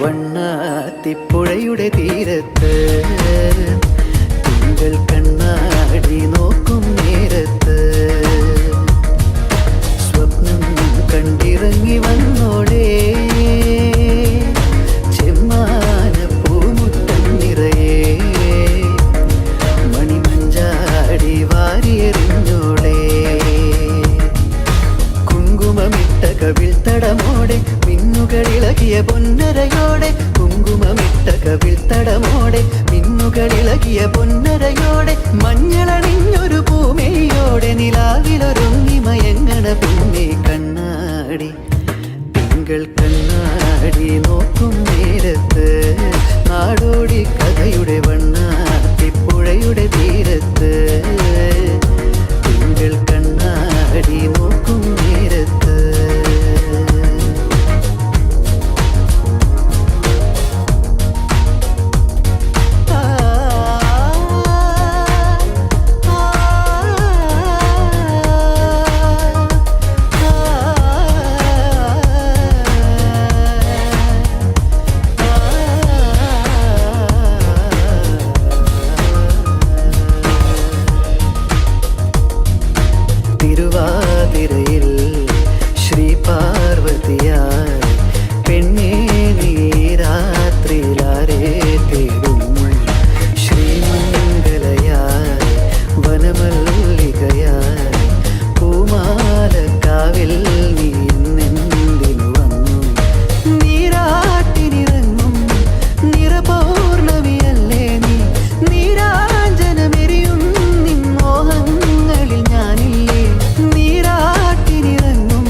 വണ്ണാത്തിപ്പുഴയുടെ തീരത്ത് തിങ്കൾ കണ്ണാടി നോക്കും നേരത്ത് സ്വപ്നം കണ്ടിറങ്ങി വന്നോളേ ചെമ്മാന പൂമുട്ടം നിറയെ മണിമഞ്ചാടി വാരിയെറിഞ്ഞോളേ കുങ്കുമമിട്ട കവിൾത്തടമോടെ മിന്നുകളിളകിയ പൊന്നരയോടെ കുങ്കുമമിട്ട കവിൾത്തടമോടെ മിന്നുകളിളകിയ പൊന്നരയോടെ മഞ്ഞളണിഞ്ഞൊരു പൂമേയോടെ നിലാവിലൊരുങ്ങി മയങ്ങണ പൂമേ കണ്ണാടി തിങ്കൾ കണ്ണാടി നോക്കും നേരത്ത് നാടോടി കഥയുടെ വണ്ണാത്തിപ്പുഴയുടെ തീരത്ത് തിങ്കൾ കണ്ണാടി നോക്കും നേരത്ത് തിരുവാതിരയിൽ ശ്രീ പാർവതിയായി പെണ്ണേ നീ രാത്രിയിലാരെ തേടും ശ്രീമംഗലയായി വനമല്ലികയായി പൂമാലക്കാവിൽ നീ എന്നെന്തിനു വന്നു നീരാട്ടിനിറങ്ങും നിറപൗർണമിയല്ലേ നീ നീരാഞ്ജനമെരിയും നിൻ മോഹങ്ങളിൽ ഞാനില്ലേ നീരാട്ടിനിറങ്ങും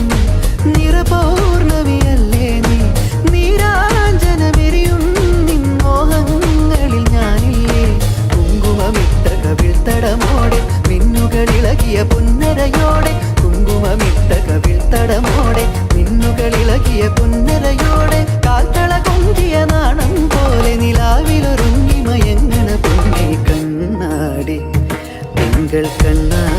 നിറപൗർണമിയല്ലേ നീ നീരാഞ്ജനമെരിയും നിൻ മോഹങ്ങളിൽ ഞാനില്ലേ കുങ്കുമമിട്ട കവിൾത്തടമോടെ മിന്നുകളിളകിയ പൊന്നരയോടെ കുങ്കുമമിട്ട കവിൾത്തടമോടെ മിന്നുകളിളകിയ പൊന്നരയോടെ കാൽത്തള കൊഞ്ചിയ നാണം പോലെ നിലാവിലൊരുങ്ങി മയങ്ങണ പൊന്നേ കണ്ണാടി തിങ്കൾ കണ്ണാടി